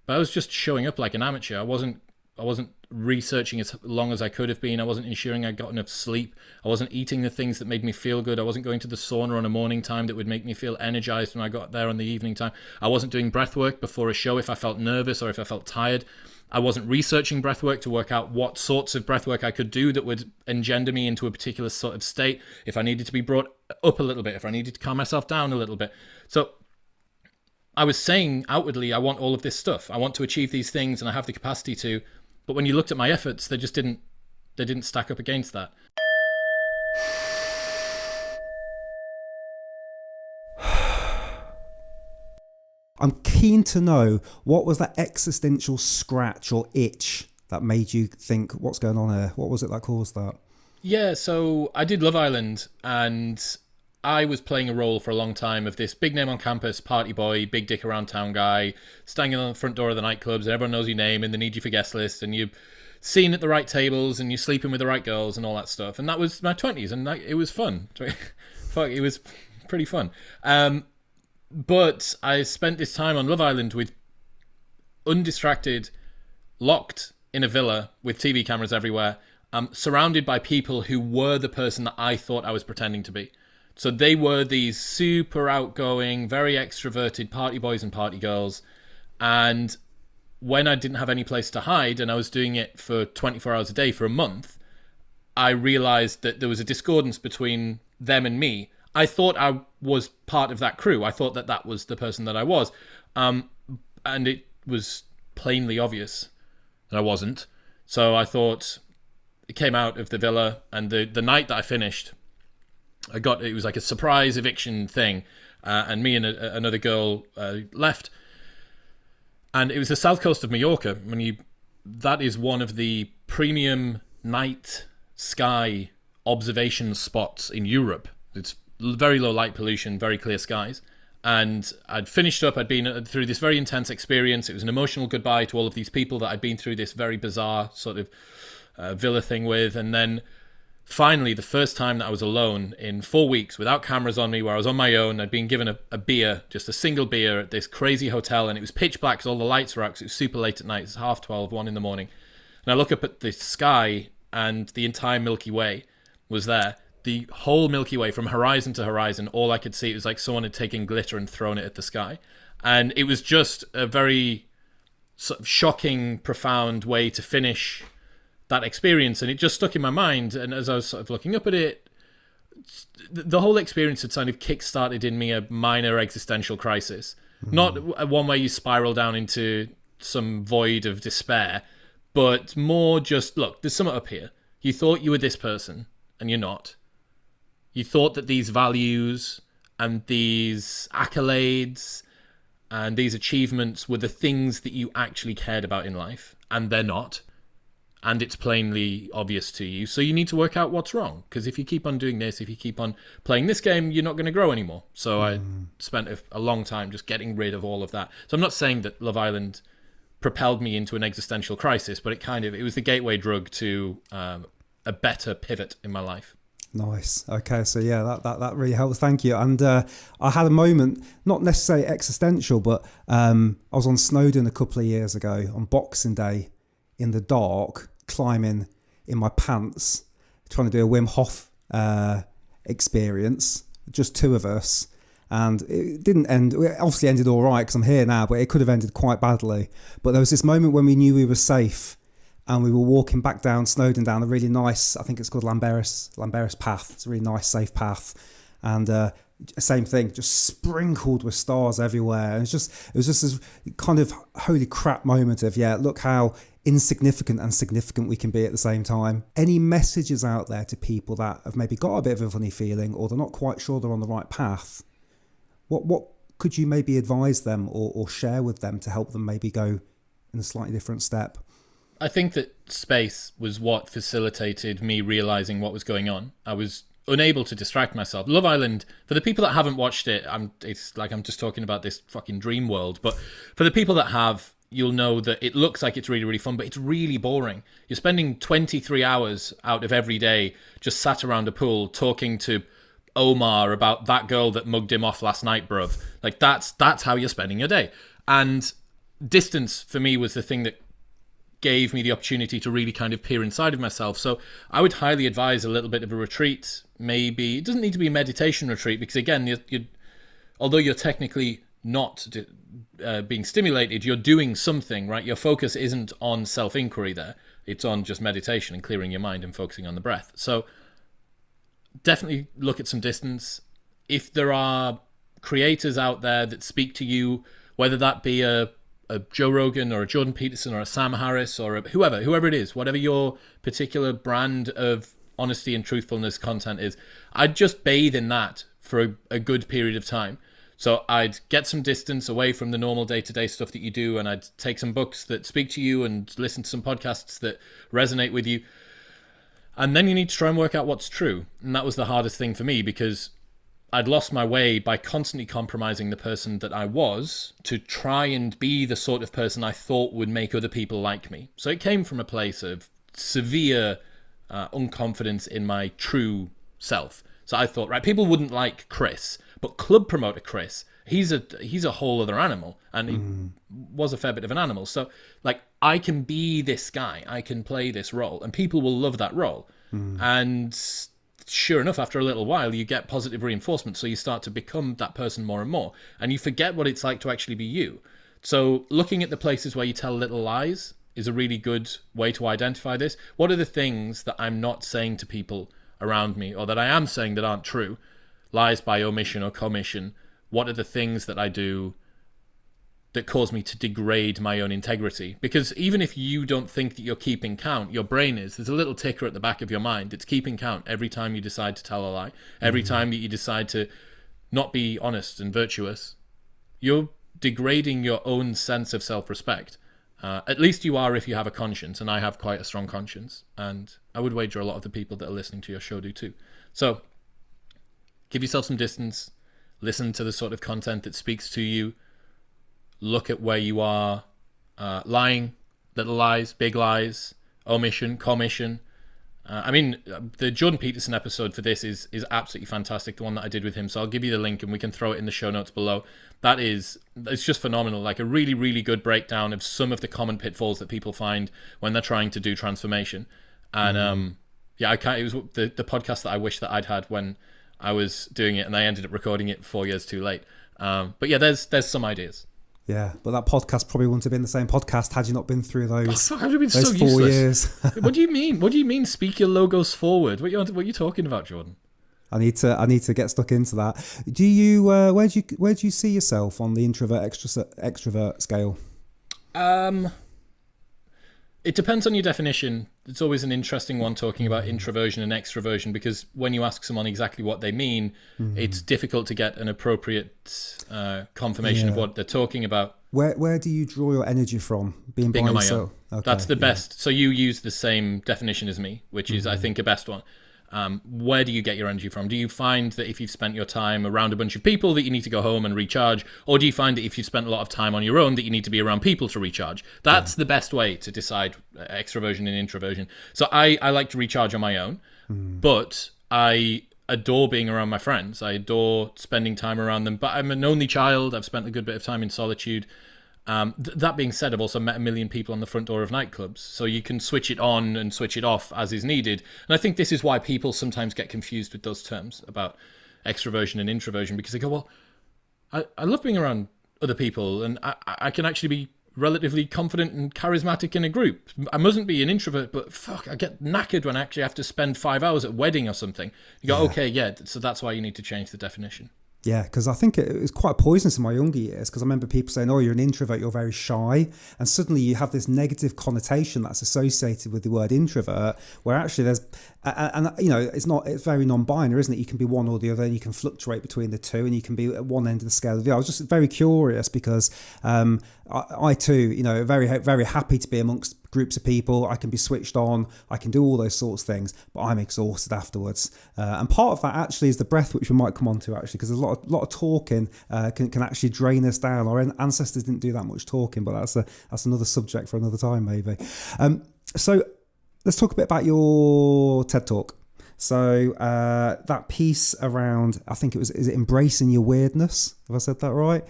But I was just showing up like an amateur. I wasn't researching as long as I could have been. I wasn't ensuring I got enough sleep. I wasn't eating the things that made me feel good. I wasn't going to the sauna on a morning time that would make me feel energized when I got there on the evening time. I wasn't doing breath work before a show if I felt nervous or if I felt tired. I wasn't researching breath work to work out what sorts of breath work I could do that would engender me into a particular sort of state, if I needed to be brought up a little bit, if I needed to calm myself down a little bit. So I was saying outwardly, I want all of this stuff. I want to achieve these things and I have the capacity to. But when you looked at my efforts, they didn't stack up against that. I'm keen to know, what was that existential scratch or itch that made you think, what's going on here? What was it that caused that? Yeah, so I did Love Island, and I was playing a role for a long time of this big name on campus, party boy, big dick around town guy, standing on the front door of the nightclubs, and everyone knows your name and they need you for guest list, and you're seen at the right tables and you're sleeping with the right girls and all that stuff. And that was my 20s, and it was fun. Fuck, it was pretty fun. But I spent this time on Love Island with undistracted, locked in a villa with TV cameras everywhere, surrounded by people who were the person that I thought I was pretending to be. So they were these super outgoing, very extroverted party boys and party girls. And when I didn't have any place to hide and I was doing it for 24 hours a day for a month, I realized that there was a discordance between them and me. I thought I was part of that crew. I thought that that was the person that I was. And it was plainly obvious that I wasn't. So I thought, it came out of the villa, and the night that I finished, it was like a surprise eviction thing. And me and another girl left. And it was the south coast of Mallorca. That is one of the premium night sky observation spots in Europe. It's very low light pollution, very clear skies. And I'd finished up, I'd been through this very intense experience. It was an emotional goodbye to all of these people that I'd been through this very bizarre sort of villa thing with. And then finally, the first time that I was alone in 4 weeks without cameras on me, where I was on my own, I'd been given a beer, just a single beer at this crazy hotel, and it was pitch black because all the lights were out because it was super late at night. It's 12:30, 1 in the morning. And I look up at the sky, and the entire Milky Way was there. The whole Milky Way from horizon to horizon, all I could see, it was like someone had taken glitter and thrown it at the sky. And it was just a very sort of shocking, profound way to finish that experience. And it just stuck in my mind. And as I was sort of looking up at it, the whole experience had kind of kick-started in me a minor existential crisis. Not one where you spiral down into some void of despair, but more just, look, there's something up here. You thought you were this person, and you're not. You thought that these values and these accolades and these achievements were the things that you actually cared about in life, and they're not. And it's plainly obvious to you. So you need to work out what's wrong. Because if you keep on doing this, if you keep on playing this game, you're not going to grow anymore. So I spent a long time just getting rid of all of that. So I'm not saying that Love Island propelled me into an existential crisis, but it was the gateway drug to a better pivot in my life. Nice. Okay, so yeah, that really helps. Thank you. And I had a moment, not necessarily existential, but I was on Snowdon a couple of years ago on Boxing Day in the dark, climbing in my pants, trying to do a Wim Hof experience, just two of us. And it didn't end, it obviously ended all right because I'm here now, but it could have ended quite badly. But there was this moment when we knew we were safe, and we were walking back down Snowdon down a really nice, I think it's called Lamberis Path. It's a really nice, safe path. And same thing, just sprinkled with stars everywhere. And it was just this kind of holy crap moment of, yeah, look how insignificant and significant we can be at the same time. Any messages out there to people that have maybe got a bit of a funny feeling, or they're not quite sure they're on the right path? What could you maybe advise them or share with them to help them maybe go in a slightly different step? I think that space was what facilitated me realizing what was going on. I was unable to distract myself. Love Island, for the people that haven't watched it, it's like I'm just talking about this fucking dream world. But for the people that have, you'll know that it looks like it's really, really fun, but it's really boring. You're spending 23 hours out of every day just sat around a pool talking to Omar about that girl that mugged him off last night, bruv. Like that's how you're spending your day. And distance for me was the thing that gave me the opportunity to really kind of peer inside of myself. So I would highly advise a little bit of a retreat. Maybe it doesn't need to be a meditation retreat, because again, although you're technically not being stimulated, you're doing something, right? Your focus isn't on self-inquiry there. It's on just meditation and clearing your mind and focusing on the breath. So definitely look at some distance. If there are creators out there that speak to you, whether that be a Joe Rogan or a Jordan Peterson or a Sam Harris or whoever it is, whatever your particular brand of honesty and truthfulness content is, I'd just bathe in that for a good period of time. So I'd get some distance away from the normal day-to-day stuff that you do, and I'd take some books that speak to you and listen to some podcasts that resonate with you. And then you need to try and work out what's true. And that was the hardest thing for me, because I'd lost my way by constantly compromising the person that I was to try and be the sort of person I thought would make other people like me. So it came from a place of severe unconfidence in my true self. So I thought, right, people wouldn't like Chris, but club promoter Chris, he's a whole other animal, and he was a fair bit of an animal. So like, I can be this guy, I can play this role, and people will love that role. And sure enough, after a little while, you get positive reinforcement. So you start to become that person more and more, and you forget what it's like to actually be you. So looking at the places where you tell little lies is a really good way to identify this. What are the things that I'm not saying to people around me, or that I am saying that aren't true? Lies by omission or commission. What are the things that I do that cause me to degrade my own integrity? Because even if you don't think that you're keeping count, your brain is. There's a little ticker at the back of your mind. It's keeping count every time you decide to tell a lie, every time that you decide to not be honest and virtuous. You're degrading your own sense of self-respect. At least you are if you have a conscience, and I have quite a strong conscience, and I would wager a lot of the people that are listening to your show do too. So give yourself some distance, listen to the sort of content that speaks to you, look at where you are lying, little lies, big lies, omission, commission. The Jordan Peterson episode for this is absolutely fantastic, the one that I did with him. So I'll give you the link and we can throw it in the show notes below. It's just phenomenal, like a really, really good breakdown of some of the common pitfalls that people find when they're trying to do transformation. And it was the podcast that I wish that I'd had when I was doing it, and I ended up recording it 4 years too late. But yeah, there's some ideas. Yeah, but that podcast probably wouldn't have been the same podcast had you not been through those. Oh, fuck, I'd have been so 4 useless. years. What do you mean? What do you mean? Speak your logos forward. What are you talking about, Jordan? I need to get stuck into that. Do you where do you see yourself on the introvert extrovert scale? It depends on your definition. It's always an interesting one talking about introversion and extroversion, because when you ask someone exactly what they mean, it's difficult to get an appropriate confirmation of what they're talking about. Where do you draw your energy from? Being by on my yourself? own. Okay, That's the best. So you use the same definition as me, which is, I think, a best one. Where do you get your energy from? Do you find that if you've spent your time around a bunch of people that you need to go home and recharge? Or do you find that if you've spent a lot of time on your own that you need to be around people to recharge? That's the best way to decide extroversion and introversion. So I like to recharge on my own, but I adore being around my friends. I adore spending time around them, but I'm an only child. I've spent a good bit of time in solitude. That being said, I've also met a million people on the front door of nightclubs, so you can switch it on and switch it off as is needed. And I think this is why people sometimes get confused with those terms about extroversion and introversion, because they go, well, I love being around other people, and I can actually be relatively confident and charismatic in a group. I mustn't be an introvert, but fuck, I get knackered when I actually have to spend 5 hours at a wedding or something. You go, okay, yeah, so that's why you need to change the definition. Yeah, because I think it was quite poisonous in my younger years, because I remember people saying, oh, you're an introvert, you're very shy. And suddenly you have this negative connotation that's associated with the word introvert, where actually there's, and you know, it's very non-binary, isn't it? You can be one or the other, and you can fluctuate between the two, and you can be at one end of the scale or the other. I was just very curious because I too, you know, very, very happy to be amongst groups of people. I can be switched on, I can do all those sorts of things, but I'm exhausted afterwards. And part of that actually is the breath, which we might come on to actually, because there's a lot of talking can actually drain us down. Our ancestors didn't do that much talking, but that's another subject for another time maybe. So let's talk a bit about your TED Talk. So that piece around, I think is it embracing your weirdness? Have I said that right?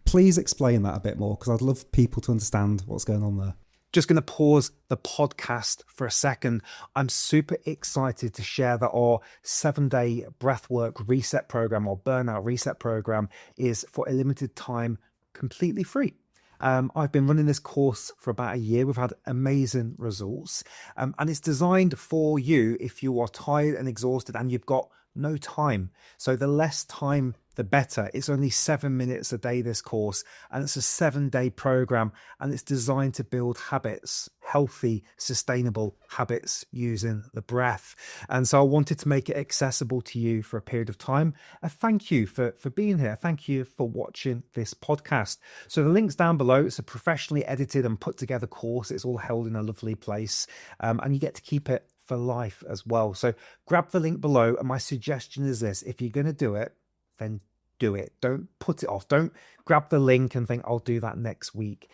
Please explain that a bit more, because I'd love people to understand what's going on there. Just going to pause the podcast for a second. I'm super excited to share that our 7-day breathwork reset program or burnout reset program is for a limited time completely free. I've been running this course for about a year. We've had amazing results, and it's designed for you if you are tired and exhausted and you've got no time. So the less time, the better. It's only 7 minutes a day, this course, and it's a 7-day program, and it's designed to build habits, healthy, sustainable habits using the breath. And so I wanted to make it accessible to you for a period of time. Thank you for being here. Thank you for watching this podcast. So the link's down below. It's a professionally edited and put together course. It's all held in a lovely place, and you get to keep it for life as well. So grab the link below, and my suggestion is this: if you're going to do it, then do it. Don't put it off. Don't grab the link and think, I'll do that next week.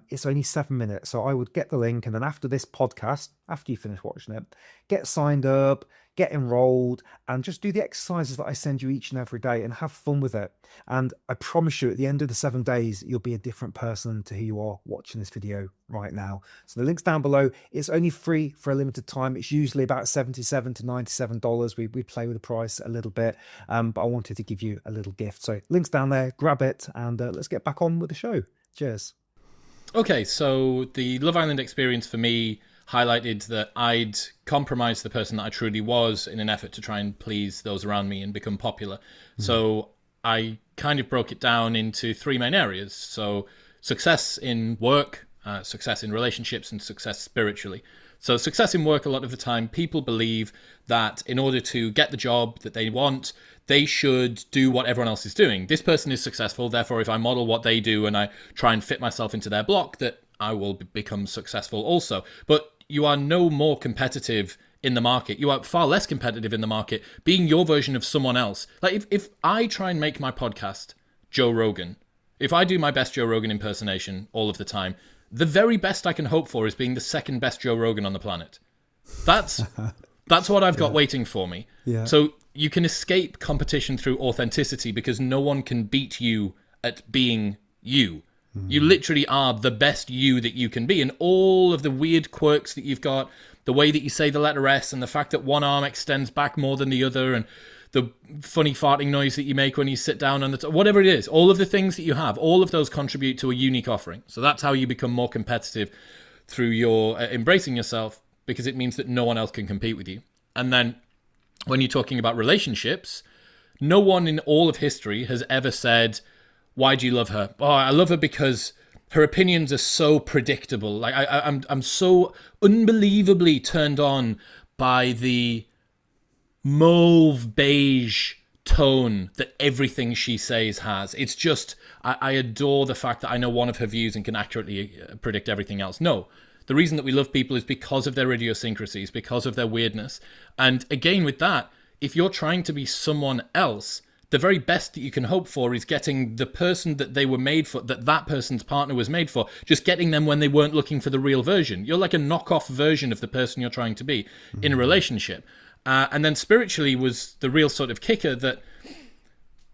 It's only 7 minutes. So I would get the link, and then after this podcast, after you finish watching it, get signed up, get enrolled, and just do the exercises that I send you each and every day and have fun with it. And I promise you, at the end of the 7 days, you'll be a different person to who you are watching this video right now. So the link's down below. It's only free for a limited time. It's usually about $77 to $97. We play with the price a little bit, but I wanted to give you a little gift. So link's down there, grab it, and let's get back on with the show. Cheers. Okay, so the Love Island experience for me highlighted that I'd compromised the person that I truly was in an effort to try and please those around me and become popular. So I kind of broke it down into 3 main areas. So success in work, success in relationships, and success spiritually. So success in work, a lot of the time, people believe that in order to get the job that they want, they should do what everyone else is doing. This person is successful, therefore if I model what they do and I try and fit myself into their block, that I will become successful also. But you are no more competitive in the market. You are far less competitive in the market being your version of someone else. Like if I try and make my podcast Joe Rogan, if I do my best Joe Rogan impersonation all of the time, the very best I can hope for is being the second best Joe Rogan on the planet. That's what I've got waiting for me. Yeah. So you can escape competition through authenticity because no one can beat you at being you. You literally are the best you that you can be. And all of the weird quirks that you've got, the way that you say the letter S, and the fact that one arm extends back more than the other, and the funny farting noise that you make when you sit down on the whatever it is, all of the things that you have, all of those contribute to a unique offering. So that's how you become more competitive, through your embracing yourself, because it means that no one else can compete with you. And then when you're talking about relationships, no one in all of history has ever said, why do you love her? Oh, I love her because her opinions are so predictable. Like I'm so unbelievably turned on by the mauve beige tone that everything she says has. It's just, I adore the fact that I know one of her views and can accurately predict everything else. No, the reason that we love people is because of their idiosyncrasies, because of their weirdness. And again, with that, if you're trying to be someone else, the very best that you can hope for is getting the person that they were made for, that person's partner was made for, just getting them when they weren't looking for the real version. You're like a knockoff version of the person you're trying to be in a relationship. And then spiritually was the real sort of kicker, that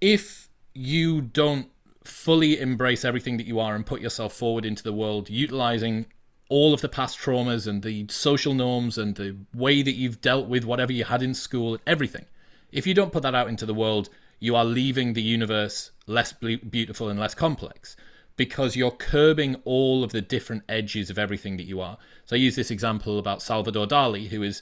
if you don't fully embrace everything that you are and put yourself forward into the world, utilizing all of the past traumas and the social norms and the way that you've dealt with whatever you had in school, everything, if you don't put that out into the world, you are leaving the universe less beautiful and less complex, because you're curbing all of the different edges of everything that you are. So I use this example about Salvador Dali, who is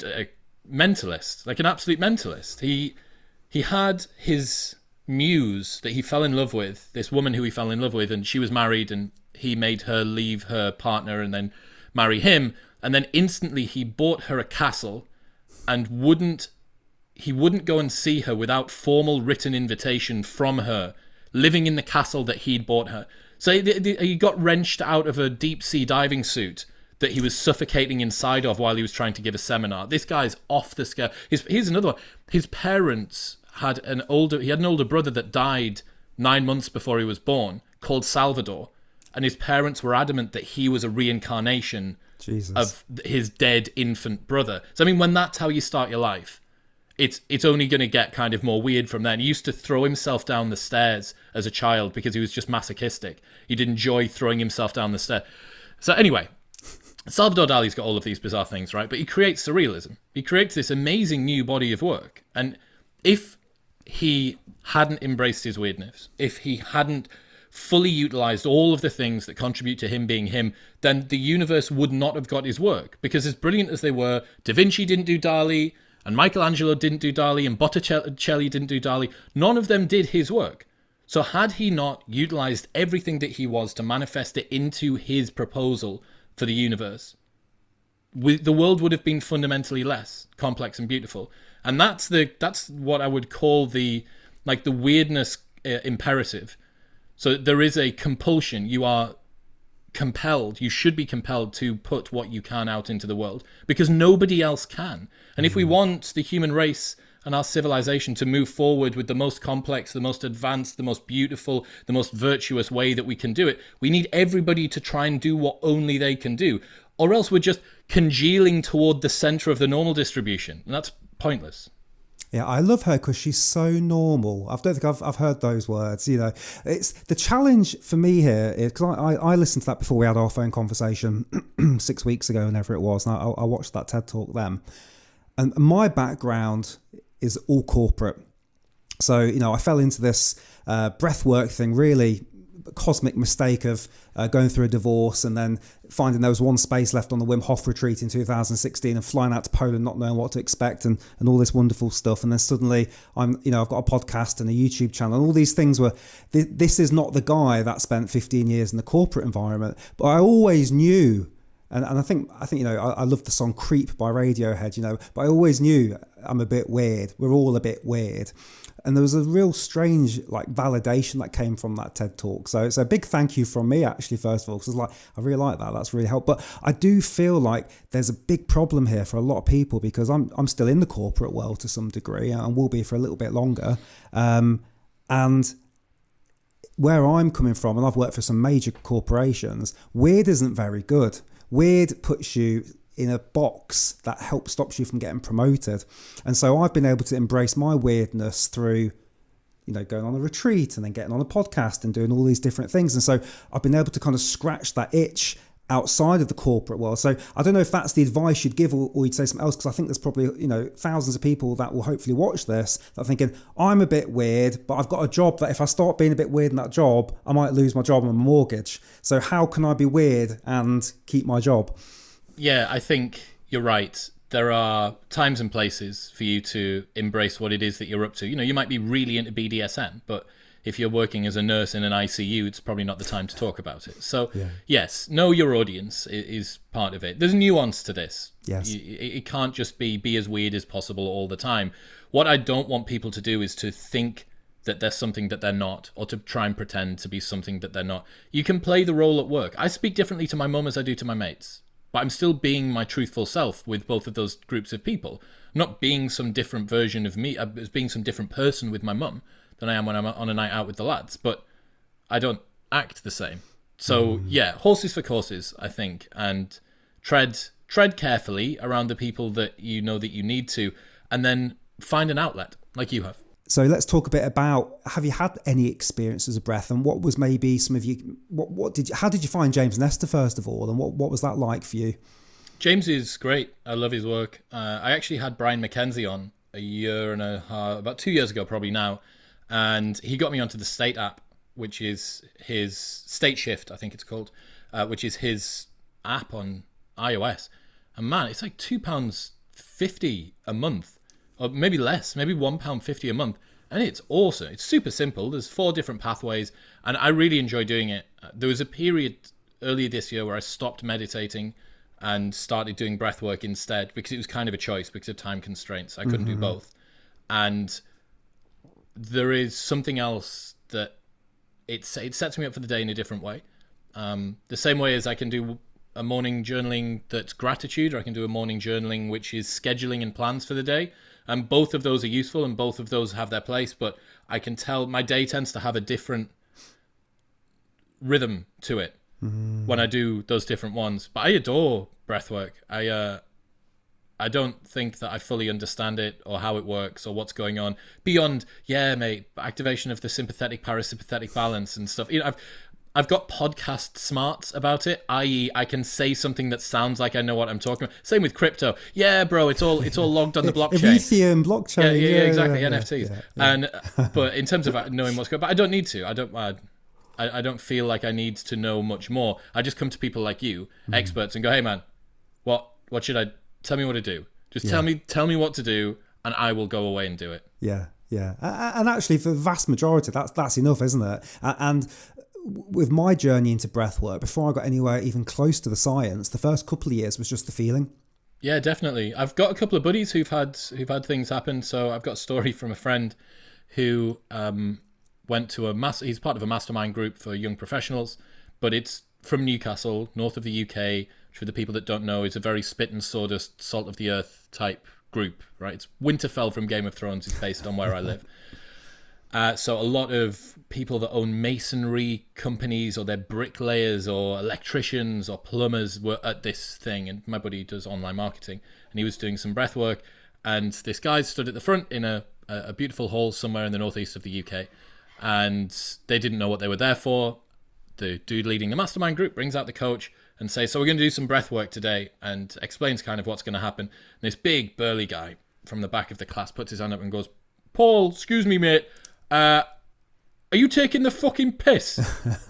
a mentalist, like an absolute mentalist. He had his muse that he fell in love with, this woman who he fell in love with, and she was married, and he made her leave her partner and then marry him. And then instantly he bought her a castle and he wouldn't go and see her without formal written invitation from her, living in the castle that he'd bought her. So he got wrenched out of a deep sea diving suit that he was suffocating inside of while he was trying to give a seminar. This guy's off the scale. Here's another one. His parents had an older brother that died 9 months before he was born, called Salvador. And his parents were adamant that he was a reincarnation of his dead infant brother. So I mean, when that's how you start your life, it's only going to get kind of more weird from then. He used to throw himself down the stairs as a child because he was just masochistic. He'd enjoy throwing himself down the stairs. So anyway, Salvador Dali's got all of these bizarre things, right? But he creates surrealism. He creates this amazing new body of work. And if he hadn't embraced his weirdness, if he hadn't fully utilized all of the things that contribute to him being him, then the universe would not have got his work. Because as brilliant as they were, Da Vinci didn't do Dali, and Michelangelo didn't do Dali, and Botticelli didn't do Dali. None of them did his work. So had he not utilized everything that he was to manifest it into his proposal for the universe, the world would have been fundamentally less complex and beautiful. And that's what I would call the weirdness imperative. So there is a compulsion. You are compelled, you should be compelled to put what you can out into the world because nobody else can. And if we want the human race and our civilization to move forward with the most complex, the most advanced, the most beautiful, the most virtuous way that we can do it, we need everybody to try and do what only they can do, or else we're just congealing toward the center of the normal distribution, and that's pointless. Yeah, I love her because she's so normal. I don't think I've heard those words. You know, it's the challenge for me here is because I listened to that before we had our phone conversation 6 weeks ago, whenever it was. And I watched that TED talk then, and my background is all corporate. So you know, I fell into this breathwork thing, really cosmic mistake of going through a divorce and then finding there was one space left on the Wim Hof retreat in 2016 and flying out to Poland not knowing what to expect and all this wonderful stuff. And then suddenly I've got a podcast and a YouTube channel and all these things were, this is not the guy that spent 15 years in the corporate environment, but I always knew. And I think you know, I love the song Creep by Radiohead, you know, but I always knew I'm a bit weird. We're all a bit weird. And there was a real strange validation that came from that TED talk. So it's a big thank you from me, actually, first of all, because I really like that. That's really helped. But I do feel like there's a big problem here for a lot of people because I'm still in the corporate world to some degree and will be for a little bit longer. And where I'm coming from, and I've worked for some major corporations, weird isn't very good. Weird puts you in a box that stops you from getting promoted. And so I've been able to embrace my weirdness through, you know, going on a retreat and then getting on a podcast and doing all these different things. And so I've been able to kind of scratch that itch outside of the corporate world. So I don't know if that's the advice you'd give or you'd say something else, because I think there's probably, you know, thousands of people that will hopefully watch this that are thinking, I'm a bit weird, but I've got a job that if I start being a bit weird in that job, I might lose my job and my mortgage. So how can I be weird and keep my job? Yeah, I think you're right. There are times and places for you to embrace what it is that you're up to. You know, you might be really into BDSM, but if you're working as a nurse in an ICU, it's probably not the time to talk about it. So, yes, know your audience is part of it. There's nuance to this. Yes. It can't just be as weird as possible all the time. What I don't want people to do is to think that they're something that they're not, or to try and pretend to be something that they're not. You can play the role at work. I speak differently to my mum as I do to my mates, but I'm still being my truthful self with both of those groups of people. I'm not being some different version of me, as being some different person with my mum than I am when I'm on a night out with the lads, but I don't act the same. So yeah, horses for courses, I think, and tread carefully around the people that you know that you need to, and then find an outlet like you have. So let's talk a bit about, have you had any experiences of breath, and what was maybe some of you, how did you find James Nestor first of all, and what was that like for you? James is great. I love his work. I actually had Brian McKenzie on a year and a half, about 2 years ago probably now, and he got me onto the State app, which is his State Shift, I think it's called, which is his app on iOS. And man, it's like £2.50 a month, or maybe less, maybe £1.50 a month. And it's awesome. It's super simple. There's 4 different pathways, and I really enjoy doing it. There was a period earlier this year where I stopped meditating and started doing breath work instead, because it was kind of a choice because of time constraints. I couldn't do both. And there is something else that it sets me up for the day in a different way. The same way as I can do a morning journaling that's gratitude, or I can do a morning journaling which is scheduling and plans for the day. And both of those are useful and both of those have their place, but I can tell my day tends to have a different rhythm to it when I do those different ones. But I adore breathwork. I I don't think that I fully understand it or how it works or what's going on beyond, yeah, mate, activation of the sympathetic parasympathetic balance and stuff. I've got podcast smarts about it, i.e. I can say something that sounds like I know what I'm talking about. Same with crypto. Yeah, bro, it's all logged on the blockchain. Ethereum, blockchain. Yeah, exactly. NFTs. And but in terms of knowing what's going on, but I don't need to. I don't feel like I need to know much more. I just come to people like you, experts, and go, hey man, what should I tell me what to do? Just tell me what to do, and I will go away and do it. Yeah. And actually, for the vast majority, that's enough, isn't it? And with my journey into breathwork, before I got anywhere even close to the science, the first couple of years was just the feeling. Yeah, definitely. I've got a couple of buddies who've had things happen. So I've got a story from a friend who went to he's part of a mastermind group for young professionals, but it's from Newcastle, north of the UK, which for the people that don't know is a very spit and sawdust, salt of the earth type group, right? It's Winterfell from Game of Thrones is based on where I live. So a lot of people that own masonry companies or they're bricklayers or electricians or plumbers were at this thing. And my buddy does online marketing and he was doing some breath work. And this guy stood at the front in a beautiful hall somewhere in the northeast of the UK. And they didn't know what they were there for. The dude leading the mastermind group brings out the coach and says, so we're going to do some breath work today, and explains kind of what's going to happen. And this big burly guy from the back of the class puts his hand up and goes, Paul, excuse me, mate. Are you taking the fucking piss?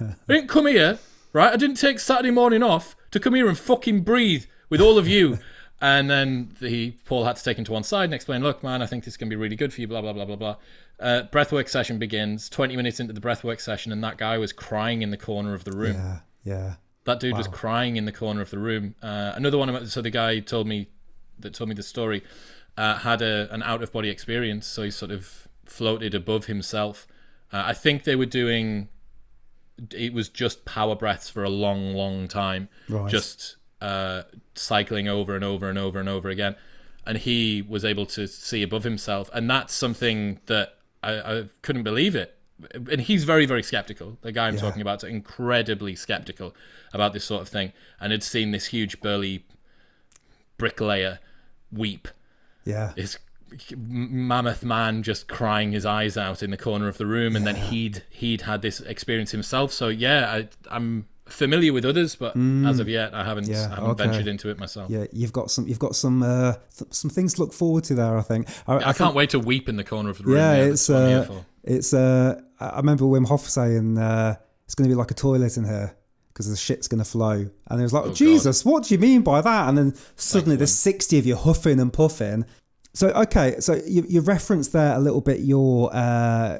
I didn't come here, right? I didn't take Saturday morning off to come here and fucking breathe with all of you. And then Paul had to take him to one side and explain, look, man, I think this is going to be really good for you, blah, blah, blah, blah, blah. Breathwork session begins, 20 minutes into the breathwork session, and that guy was crying in the corner of the room. Yeah. That dude was crying in the corner of the room. Another one, so the guy told me the story, had an out-of-body experience, so he sort of floated above himself. I think they were doing, it was just power breaths for a long, long time. Right. Just cycling over and over and over and over again. And he was able to see above himself. And that's something that I couldn't believe it. And he's very, very skeptical. The guy I'm talking about is incredibly skeptical about this sort of thing. And had seen this huge burly bricklayer weep. Yeah. This mammoth man just crying his eyes out in the corner of the room. And then he'd had this experience himself. So yeah, I'm familiar with others, but as of yet, I haven't ventured into it myself. Yeah, you've got some things to look forward to there. I think. I can't wait to weep in the corner of the room. Yeah, it's. I remember Wim Hof saying it's going to be like a toilet in here because the shit's going to flow, and it was like, Jesus, God. What do you mean by that? And then suddenly there's 60 of you huffing and puffing. So you referenced there a little bit your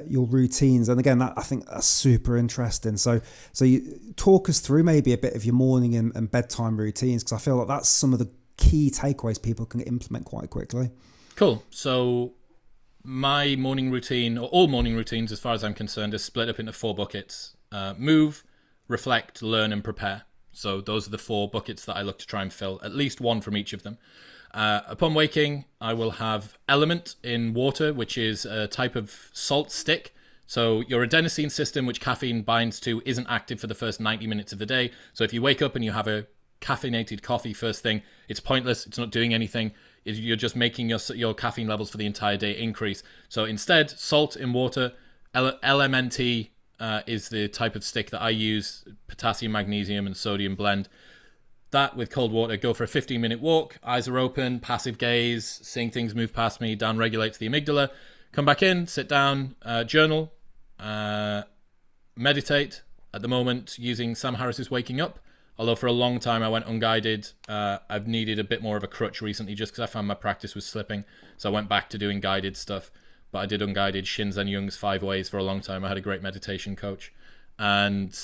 routines, and again, I think that's super interesting. So you talk us through maybe a bit of your morning and bedtime routines, because I feel like that's some of the key takeaways people can implement quite quickly. Cool. So my morning routine, or all morning routines, as far as I'm concerned, is split up into 4 buckets: move, reflect, learn, and prepare. So those are the 4 buckets that I look to try and fill, at least one from each of them. Upon waking, I will have element in water, which is a type of salt stick. So your adenosine system, which caffeine binds to, isn't active for the first 90 minutes of the day. So if you wake up and you have a caffeinated coffee first thing, it's pointless. It's not doing anything. You're just making your caffeine levels for the entire day increase. So instead, salt in water, LMNT is the type of stick that I use, potassium, magnesium, and sodium blend. That with cold water, go for a 15-minute walk, eyes are open, passive gaze, seeing things move past me, down regulates the amygdala. Come back in, sit down, journal, meditate. At the moment, using Sam Harris's Waking Up. Although for a long time I went unguided. I've needed a bit more of a crutch recently just because I found my practice was slipping. So I went back to doing guided stuff. But I did unguided Shinzen Young's 5 Ways for a long time. I had a great meditation coach. And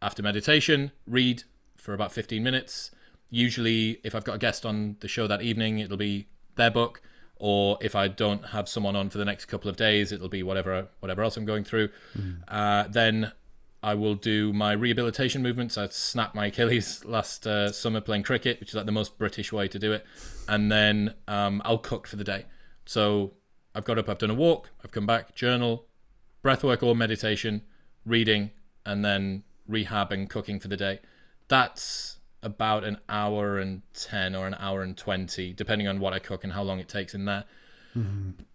after meditation, read for about 15 minutes. Usually, if I've got a guest on the show that evening, it'll be their book. Or if I don't have someone on for the next couple of days, it'll be whatever else I'm going through. Then I will do my rehabilitation movements. I snapped my Achilles last summer playing cricket, which is like the most British way to do it. And then I'll cook for the day. So I've got up, I've done a walk, I've come back, journal, breathwork or meditation, reading, and then rehab and cooking for the day. That's about an hour and 10 or an hour and 20, depending on what I cook and how long it takes in there.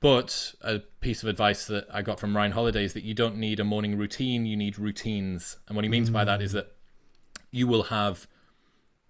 But a piece of advice that I got from Ryan Holiday is that you don't need a morning routine, you need routines. And what he means by that is that you will have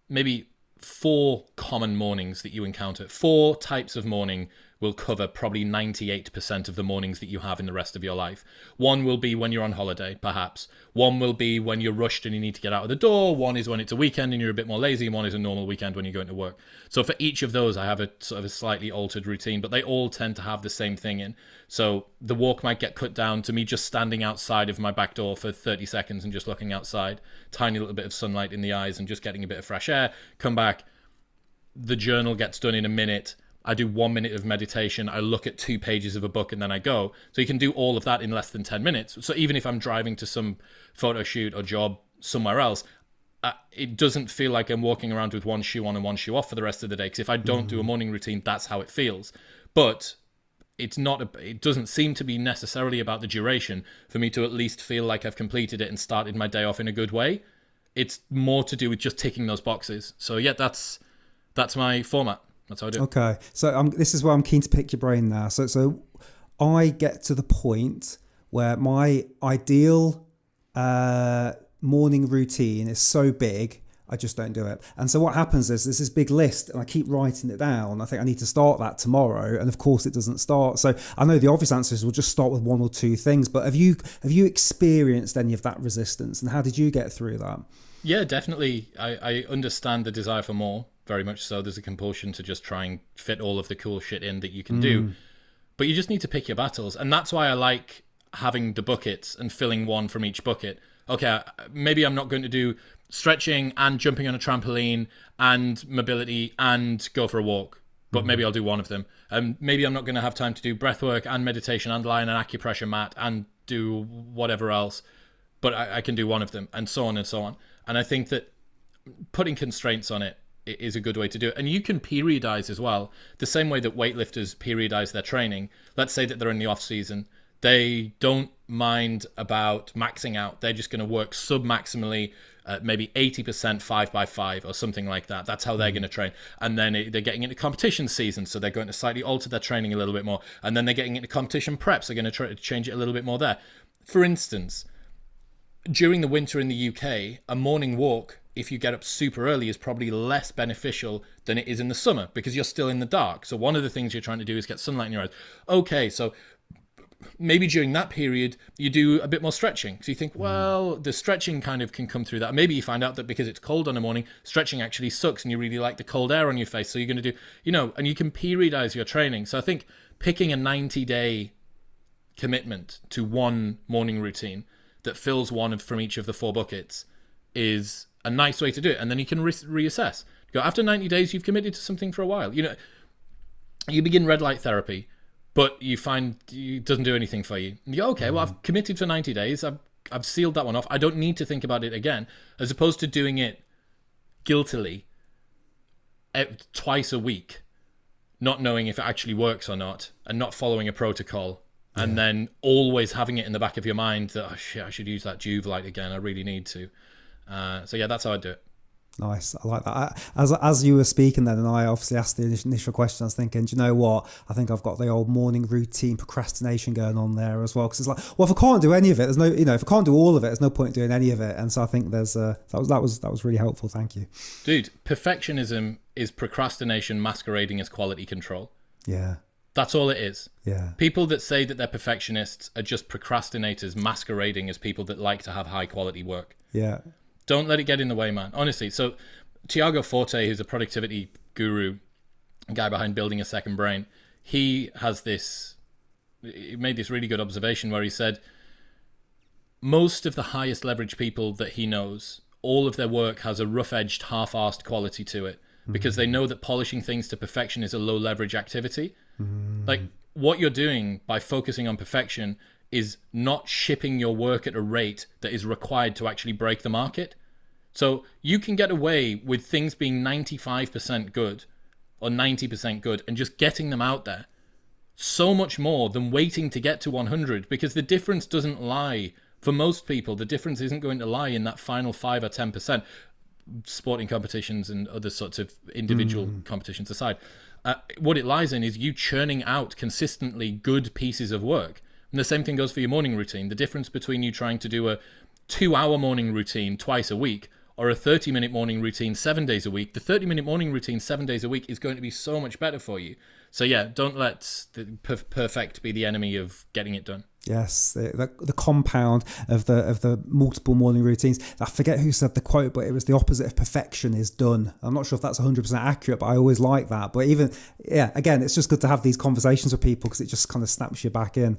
maybe 4 common mornings that you encounter. 4 types of morning will cover probably 98% of the mornings that you have in the rest of your life. One will be when you're on holiday, perhaps. One will be when you're rushed and you need to get out of the door. One is when it's a weekend and you're a bit more lazy. And one is a normal weekend when you're going to work. So for each of those, I have a sort of a slightly altered routine, but they all tend to have the same thing in. So the walk might get cut down to me just standing outside of my back door for 30 seconds and just looking outside, tiny little bit of sunlight in the eyes and just getting a bit of fresh air, come back. The journal gets done in a minute. I do 1 minute of meditation. I look at 2 pages of a book and then I go. So you can do all of that in less than 10 minutes. So even if I'm driving to some photo shoot or job somewhere else, it doesn't feel like I'm walking around with one shoe on and one shoe off for the rest of the day. Because if I don't do a morning routine, that's how it feels. But it's not. It doesn't seem to be necessarily about the duration for me to at least feel like I've completed it and started my day off in a good way. It's more to do with just ticking those boxes. So yeah, that's my format. That's how I do it. Okay, so this is where I'm keen to pick your brain now. So I get to the point where my ideal morning routine is so big, I just don't do it. And so what happens is there's this big list and I keep writing it down. I think I need to start that tomorrow. And of course it doesn't start. So I know the obvious answer is we'll just start with 1 or 2 things. But have you experienced any of that resistance? And how did you get through that? Yeah, definitely. I understand the desire for more. Very much so. There's a compulsion to just try and fit all of the cool shit in that you can do. But you just need to pick your battles. And that's why I like having the buckets and filling one from each bucket. Okay, maybe I'm not going to do stretching and jumping on a trampoline and mobility and go for a walk. But maybe I'll do one of them. Maybe I'm not going to have time to do breathwork and meditation and lie on an acupressure mat and do whatever else. But I can do one of them, and so on and so on. And I think that putting constraints on it is a good way to do it. And you can periodize as well, the same way that weightlifters periodize their training. Let's say that they're in the off season. They don't mind about maxing out. They're just going to work sub-maximally, maybe 80% 5x5 or something like that. That's how they're going to train. And then they're getting into competition season, so they're going to slightly alter their training a little bit more. And then they're getting into competition preps. They're going to try to change it a little bit more there. For instance, during the winter in the UK, a morning walk, if you get up super early, is probably less beneficial than it is in the summer because you're still in the dark. So one of the things you're trying to do is get sunlight in your eyes. Okay, so maybe during that period, you do a bit more stretching. So you think, well, the stretching kind of can come through that. Maybe you find out that because it's cold on a morning, stretching actually sucks and you really like the cold air on your face. So you're going to do, and you can periodize your training. So I think picking a 90-day commitment to one morning routine that fills one from each of the 4 buckets is a nice way to do it. And then you can reassess. Go, after 90 days, you've committed to something for a while. You begin red light therapy, but you find it doesn't do anything for you. And you go, okay, well, I've committed for 90 days. I've sealed that one off. I don't need to think about it again, as opposed to doing it guiltily twice a week, not knowing if it actually works or not, and not following a protocol. And then always having it in the back of your mind that, oh shit, I should use that Juve light again. I really need to. So yeah, that's how I do it. Nice. I like that. As you were speaking then, and I obviously asked the initial question, I was thinking, do you know what? I think I've got the old morning routine procrastination going on there as well. Because it's like, well, if I can't do any of it, there's no, if I can't do all of it, there's no point doing any of it. And so I think there's that was really helpful. Thank you, dude. Perfectionism is procrastination masquerading as quality control. Yeah. That's all it is. Yeah. People that say that they're perfectionists are just procrastinators masquerading as people that like to have high quality work. Yeah. Don't let it get in the way, man. Honestly. So Tiago Forte, who's a productivity guru, a guy behind Building a Second Brain, he made this really good observation where he said most of the highest leverage people that he knows, all of their work has a rough-edged, half-arsed quality to it because they know that polishing things to perfection is a low leverage activity. Like what you're doing by focusing on perfection is not shipping your work at a rate that is required to actually break the market. So you can get away with things being 95% good or 90% good and just getting them out there so much more than waiting to get to 100, because the difference doesn't lie. For most people, the difference isn't going to lie in that final 5 or 10%. sporting competitions and other sorts of individual competitions aside. What it lies in is you churning out consistently good pieces of work. And the same thing goes for your morning routine. The difference between you trying to do a 2-hour morning routine twice a week or a 30-minute morning routine 7 days a week, the 30-minute morning routine 7 days a week is going to be so much better for you. So yeah, don't let the perfect be the enemy of getting it done. Yes, the compound of the multiple morning routines. I forget who said the quote, but it was the opposite of perfection is done. I'm not sure if that's 100% accurate, but I always like that. But again, it's just good to have these conversations with people because it just kind of snaps you back in.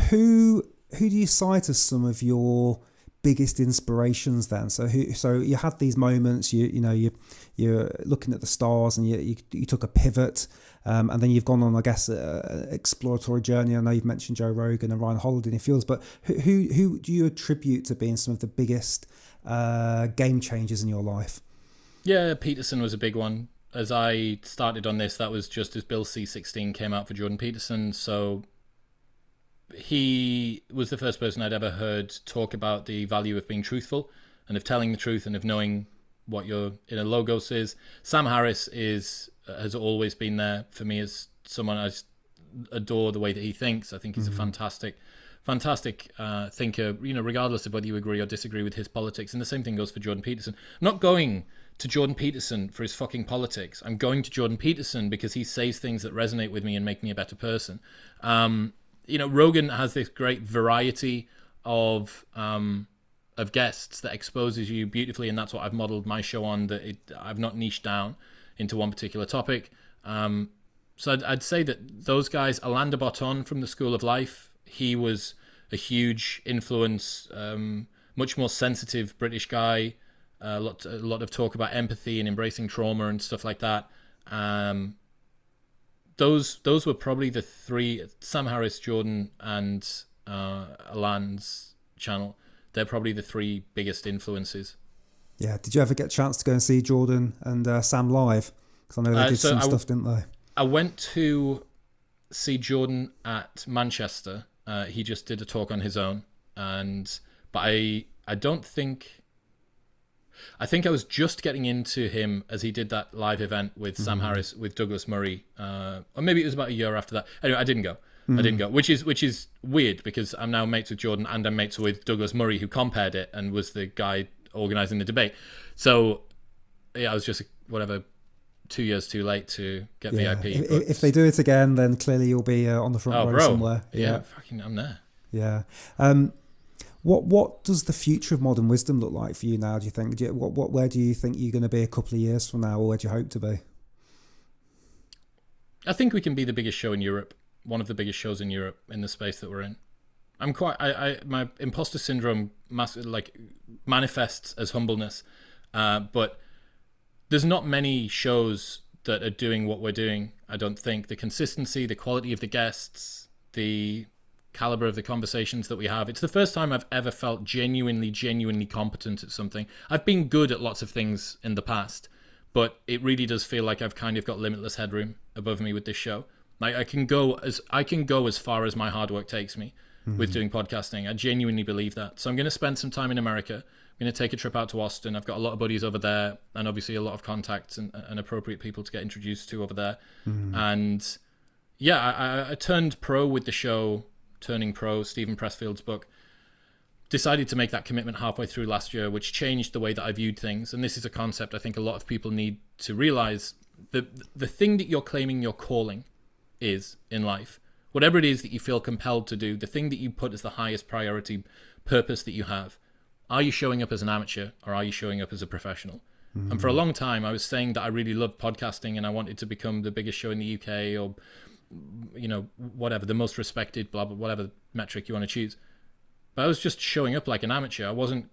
Who do you cite as some of your biggest inspirations then? So you had these moments, you're looking at the stars and you took a pivot, and then you've gone on, I guess, an exploratory journey. I know you've mentioned Joe Rogan and Ryan Holiday in your fields, but who do you attribute to being some of the biggest game changers in your life? Yeah, Peterson was a big one. As I started on this, that was just as Bill C-16 came out for Jordan Peterson, so he was the first person I'd ever heard talk about the value of being truthful and of telling the truth and of knowing what your inner logos is. Sam Harris has always been there for me as someone I adore the way that he thinks. I think he's a fantastic thinker, regardless of whether you agree or disagree with his politics. And the same thing goes for Jordan Peterson. I'm not going to Jordan Peterson for his fucking politics. I'm going to Jordan Peterson because he says things that resonate with me and make me a better person. Rogan has this great variety of guests that exposes you beautifully, and that's what I've modeled my show on. I've not niched down into one particular topic. So I'd say that those guys, Alain de Botton from the School of Life, he was a huge influence, much more sensitive British guy, a lot of talk about empathy and embracing trauma and stuff like that. Those were probably the three, Sam Harris, Jordan, and Alain's channel. They're probably the three biggest influences. Yeah. Did you ever get a chance to go and see Jordan and Sam live? Because I know they did some stuff, didn't they? I went to see Jordan at Manchester. He just did a talk on his own, but I don't think. I think I was just getting into him as he did that live event with Sam Harris with Douglas Murray, or maybe it was about a year after that. Anyway, I didn't go, which is weird because I'm now mates with Jordan and I'm mates with Douglas Murray, who compared it and was the guy organising the debate. So yeah, I was just 2 years too late to get VIP. If they do it again, then clearly you'll be on the front row somewhere. Yeah, fucking, I'm there. Yeah. What does the future of modern wisdom look like for you now, do you think? Where do you think you're going to be a couple of years from now, or where do you hope to be? I think we can be the biggest show in Europe, one of the biggest shows in Europe in the space that we're in. My imposter syndrome manifests as humbleness, but there's not many shows that are doing what we're doing, I don't think. The consistency, the quality of the guests, the caliber of the conversations that we have. It's the first time I've ever felt genuinely competent at something. I've been good at lots of things in the past, but it really does feel like I've kind of got limitless headroom above me with this show. Like I can go as far as my hard work takes me with doing podcasting. I genuinely believe that. So I'm going to spend some time in America. I'm going to take a trip out to Austin. I've got a lot of buddies over there, and obviously a lot of contacts and appropriate people to get introduced to over there. And yeah, I turned pro with the show. Turning Pro, Stephen Pressfield's book, decided to make that commitment halfway through last year, which changed the way that I viewed things. And this is a concept I think a lot of people need to realize. The thing that you're claiming your calling is in life, whatever it is that you feel compelled to do, the thing that you put as the highest priority purpose that you have, are you showing up as an amateur or are you showing up as a professional? And for a long time, I was saying that I really loved podcasting and I wanted to become the biggest show in the UK, or whatever, the most respected, blah, blah, whatever metric you want to choose. But I was just showing up like an amateur. I wasn't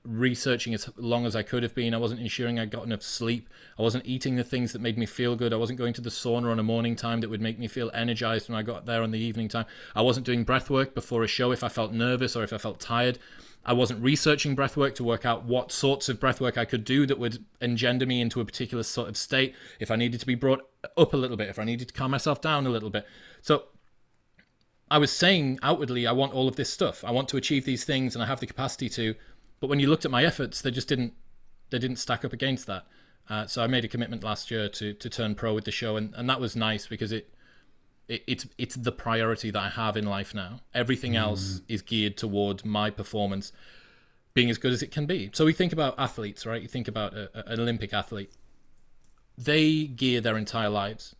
researching as long as I could have been. I wasn't ensuring I got enough sleep. I wasn't eating the things that made me feel good. I wasn't going to the sauna on a morning time that would make me feel energized when I got there on the evening time. I wasn't doing breath work before a show if I felt nervous or if I felt tired. I wasn't researching breathwork to work out what sorts of breathwork I could do that would engender me into a particular sort of state if I needed to be brought up a little bit, if I needed to calm myself down a little bit. So I was saying outwardly, I want all of this stuff. I want to achieve these things and I have the capacity to. But when you looked at my efforts, they they didn't stack up against that. So I made a commitment last year to turn pro with the show, and that was nice because it's the priority that I have in life now. Everything else is geared toward my performance being as good as it can be. So we think about athletes, right? You think about an Olympic athlete. They gear their entire lives,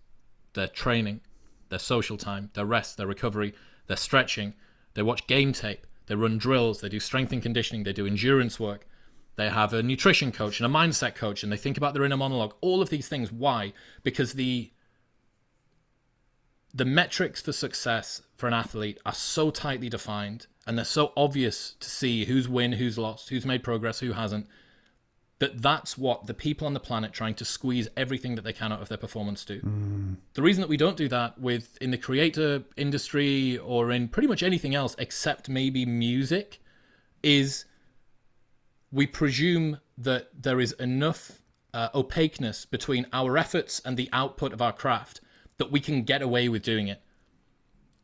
their training, their social time, their rest, their recovery, their stretching. They watch game tape, they run drills, they do strength and conditioning, they do endurance work. They have a nutrition coach and a mindset coach, and they think about their inner monologue. All of these things. Why? Because the metrics for success for an athlete are so tightly defined, and they're so obvious to see who's win, who's lost, who's made progress, who hasn't, that's what the people on the planet trying to squeeze everything that they can out of their performance do. The reason that we don't do that in the creator industry or in pretty much anything else except maybe music is we presume that there is enough opaqueness between our efforts and the output of our craft that we can get away with doing it.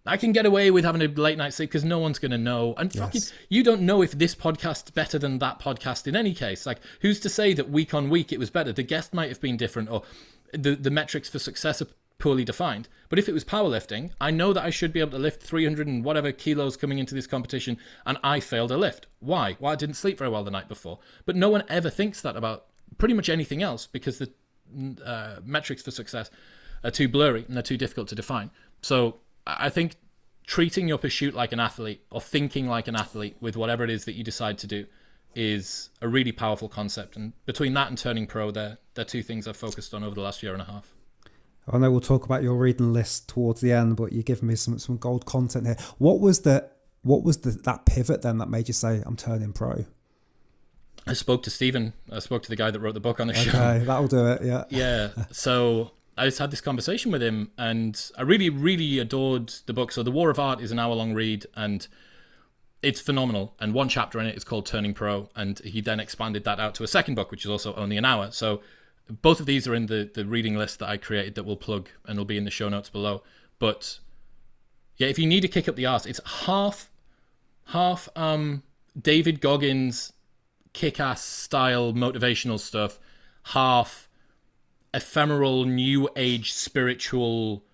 I can get away with having a late night sleep because no one's going to know. And fucking, you don't know if this podcast's better than that podcast in any case. Like, who's to say that week on week it was better? The guest might have been different, or the metrics for success are poorly defined. But if it was powerlifting, I know that I should be able to lift 300 and whatever kilos coming into this competition, and I failed a lift. Why? Well, I didn't sleep very well the night before. But no one ever thinks that about pretty much anything else because the metrics for success are too blurry and they're too difficult to define. So I think treating your pursuit like an athlete or thinking like an athlete with whatever it is that you decide to do is a really powerful concept. And between that and turning pro, they're two things I've focused on over the last year and a half. I know we'll talk about your reading list towards the end, but you're giving me some gold content here. What was that pivot then that made you say, I'm turning pro? I spoke to Stephen. I spoke to the guy that wrote the book on the show. Okay, that'll do it, yeah. Yeah, so I just had this conversation with him, and I really, really adored the book. So The War of Art is an hour-long read, and it's phenomenal. And one chapter in it is called Turning Pro, and he then expanded that out to a second book, which is also only an hour. So both of these are in the reading list that I created that we'll plug, and will be in the show notes below. But yeah, if you need to kick up the arse, it's half David Goggins kick-ass style motivational stuff, half ephemeral new age spiritual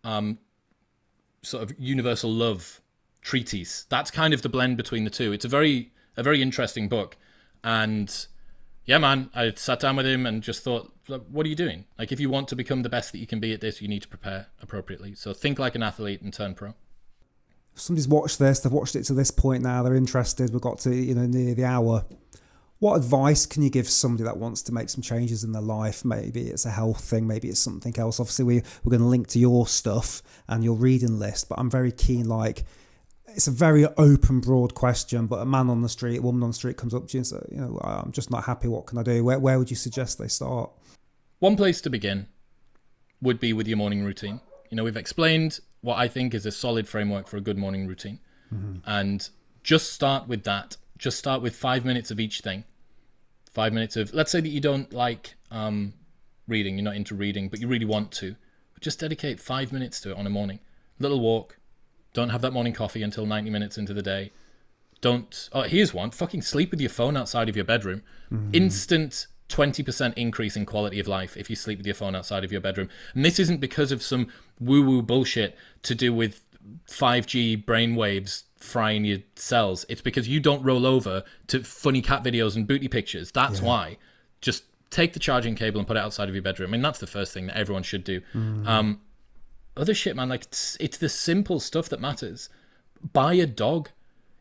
sort of universal love treatise. That's kind of the blend between the two. It's a very interesting book. And yeah, man, I sat down with him and just thought, what are you doing? Like, if you want to become the best that you can be at this, you need to prepare appropriately. So think like an athlete and turn pro. If somebody's watched this, they've watched it to this point now, they're interested, we've got to near the hour. What advice can you give somebody that wants to make some changes in their life? Maybe it's a health thing, maybe it's something else. Obviously, we're going to link to your stuff and your reading list, but I'm very keen, like, it's a very open, broad question, but a man on the street, a woman on the street comes up to you and says, I'm just not happy, what can I do? Where would you suggest they start? One place to begin would be with your morning routine. We've explained what I think is a solid framework for a good morning routine. Mm-hmm. And just start with that. Just start with 5 minutes of each thing. 5 minutes of, let's say that you don't like reading, you're not into reading, but you really want to. But just dedicate 5 minutes to it on a morning. Little walk. Don't have that morning coffee until 90 minutes into the day. Here's one. Fucking sleep with your phone outside of your bedroom. Mm-hmm. Instant 20% increase in quality of life if you sleep with your phone outside of your bedroom. And this isn't because of some woo-woo bullshit to do with 5G brainwaves frying your cells. It's because you don't roll over to funny cat videos and booty pictures. That's why. Just take the charging cable and put it outside of your bedroom. I mean, that's the first thing that everyone should do. Other shit, man, like it's the simple stuff that matters. Buy a dog.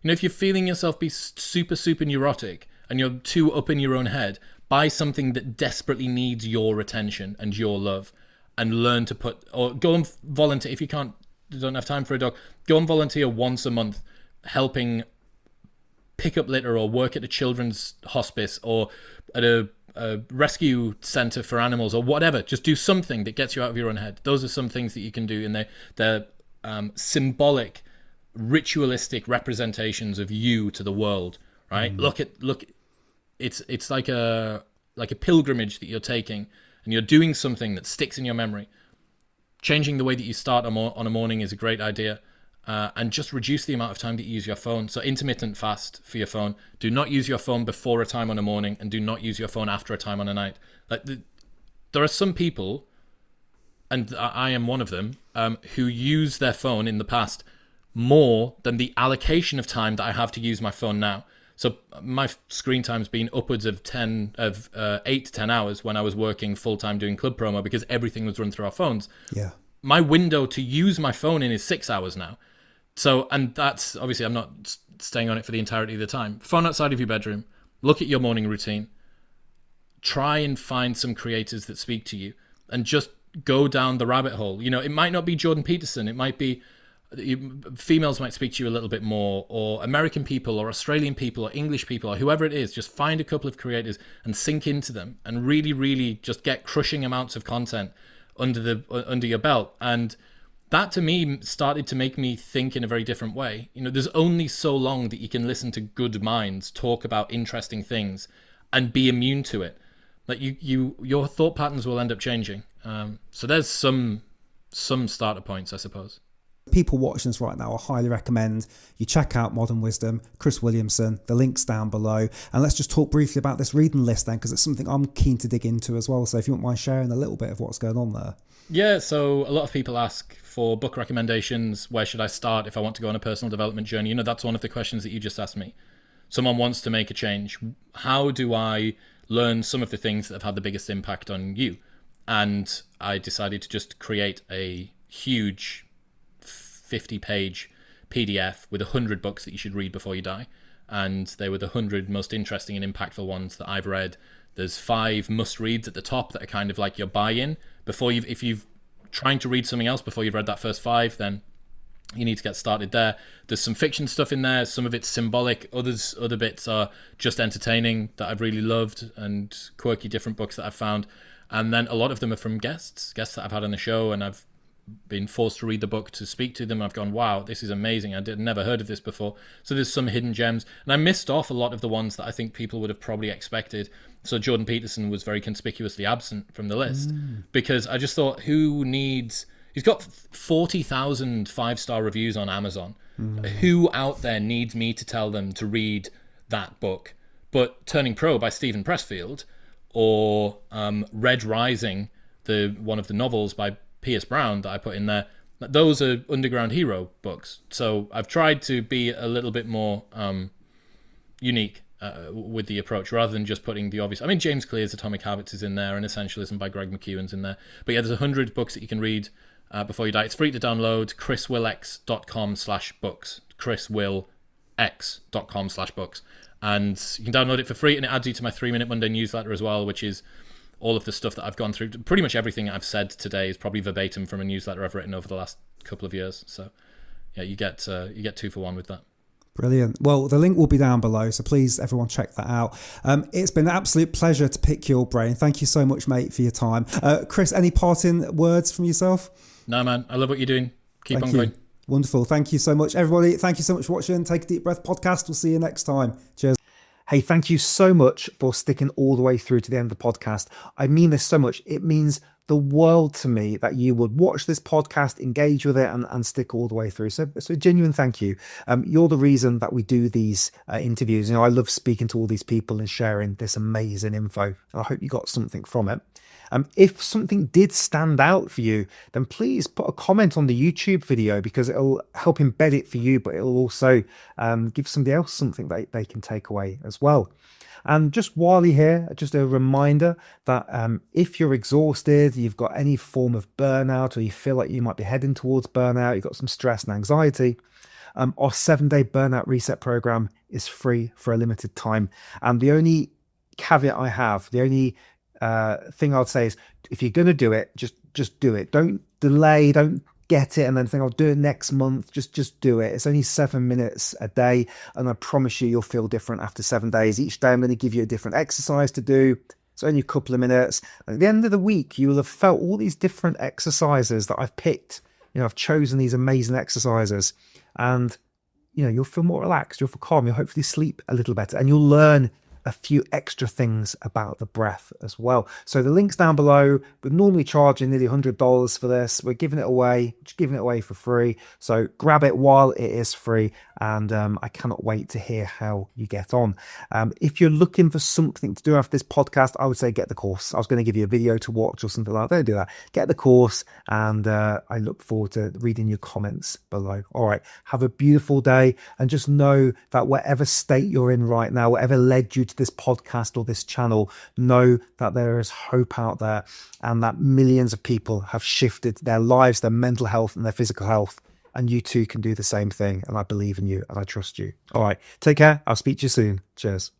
If you're feeling yourself be super, super neurotic and you're too up in your own head, buy something that desperately needs your attention and your love, and learn to go and volunteer. If you don't have time for a dog, go and volunteer once a month helping pick up litter or work at a children's hospice or at a rescue center for animals or whatever. Just do something that gets you out of your own head. Those are some things that you can do, and they're symbolic, ritualistic representations of you to the world, right? Look, it's like a pilgrimage that you're taking, and you're doing something that sticks in your memory. Changing the way that you start on a morning is a great idea. and just reduce the amount of time that you use your phone. So intermittent fast for your phone. Do not use your phone before a time on a morning, and do not use your phone after a time on a night. There are some people, and I am one of them, who use their phone in the past more than the allocation of time that I have to use my phone now. So my screen time's been upwards of 8 to 10 hours when I was working full-time doing club promo, because everything was run through our phones. Yeah. My window to use my phone in is 6 hours now. So, and that's, obviously I'm not staying on it for the entirety of the time. Phone outside of your bedroom. Look at your morning routine. Try and find some creators that speak to you, and just go down the rabbit hole. You know, it might not be Jordan Peterson. It might be females might speak to you a little bit more, or American people, or Australian people, or English people, or whoever it is. Just find a couple of creators and sink into them, and really, really just get crushing amounts of content under your belt. And that to me started to make me think in a very different way. You know, there's only so long that you can listen to good minds talk about interesting things and be immune to it. Like your thought patterns will end up changing. So there's some starter points, I suppose. People watching this right now, I highly recommend you check out Modern Wisdom, Chris Williamson. The link's down below. And let's just talk briefly about this reading list then, because it's something I'm keen to dig into as well. So if you won't mind sharing a little bit of what's going on there. Yeah, so a lot of people ask for book recommendations. Where should I start if I want to go on a personal development journey? You know, that's one of the questions that you just asked me. Someone wants to make a change. How do I learn some of the things that have had the biggest impact on you? And I decided to just create a huge 50-page PDF with 100 books that you should read before you die. And they were the 100 most interesting and impactful ones that I've read. There's 5 must-reads at the top that are kind of like your buy-in. If you've trying to read something else before you've read that first 5, then you need to get started there. There's some fiction stuff in there. Some of it's symbolic. Other bits are just entertaining that I've really loved, and quirky different books that I've found. And then a lot of them are from guests that I've had on the show, and I've been forced to read the book to speak to them. I've gone, wow, this is amazing. Never heard of this before. So there's some hidden gems. And I missed off a lot of the ones that I think people would have probably expected. So Jordan Peterson was very conspicuously absent from the list because I just thought, he's got 40,000 5-star reviews on Amazon. Who out there needs me to tell them to read that book? But Turning Pro by Stephen Pressfield, or Red Rising, one of the novels by Pierce Brown that I put in there, those are underground hero books. So I've tried to be a little bit more unique with the approach, rather than just putting the obvious. I mean, James Clear's Atomic Habits is in there, and Essentialism by Greg McKeown's in there. But yeah, there's 100 books that you can read before you die. It's free to download. chriswillx.com/books. chriswillx.com/books. And you can download it for free, and it adds you to my 3-Minute Monday newsletter as well, which is all of the stuff that I've gone through. Pretty much everything I've said today is probably verbatim from a newsletter I've written over the last couple of years. So yeah, you get 2 for 1 with that. Brilliant. Well, the link will be down below, so please everyone check that out. It's been an absolute pleasure to pick your brain. Thank you so much, mate, for your time. Chris, any parting words from yourself? No, man, I love what you're doing. Keep on going. Wonderful. Thank you so much, everybody. Thank you so much for watching Take a Deep Breath podcast. We'll see you next time. Cheers. Hey, thank you so much for sticking all the way through to the end of the podcast. I mean this so much. It means the world to me that you would watch this podcast, engage with it, and stick all the way through. So genuine thank you. You're the reason that we do these interviews. You know, I love speaking to all these people and sharing this amazing info. I hope you got something from it. If something did stand out for you, then please put a comment on the YouTube video, because it'll help embed it for you, but it'll also give somebody else something that they can take away as well. And just while you're here, just a reminder that if you're exhausted, you've got any form of burnout, or you feel like you might be heading towards burnout, you've got some stress and anxiety, our 7-day burnout reset program is free for a limited time. And the only caveat I have, the only thing I'd say is, if you're going to do it, just do it. Don't delay, don't get it and then think I'll do it next month. Just do it. It's only 7 minutes a day, and I promise you'll feel different after 7 days. Each day I'm going to give you a different exercise to do. It's only a couple of minutes. At the end of the week, you will have felt all these different exercises that I've picked. You know, I've chosen these amazing exercises, and you know, you'll feel more relaxed, you'll feel calm, you'll hopefully sleep a little better, and you'll learn a few extra things about the breath as well. So the link's down below. We're normally charging nearly $100 for this. We're giving it away, just giving it away for free. So grab it while it is free, and I cannot wait to hear how you get on. If you're looking for something to do after this podcast, I would say get the course. I was going to give you a video to watch or something like that. Don't do that. Get the course, and I look forward to reading your comments below. All right, have a beautiful day, and just know that whatever state you're in right now, whatever led you to this podcast or this channel, know that there is hope out there, and that millions of people have shifted their lives, their mental health and their physical health, and you too can do the same thing. And I believe in you and I trust you. All right, take care. I'll speak to you soon. Cheers.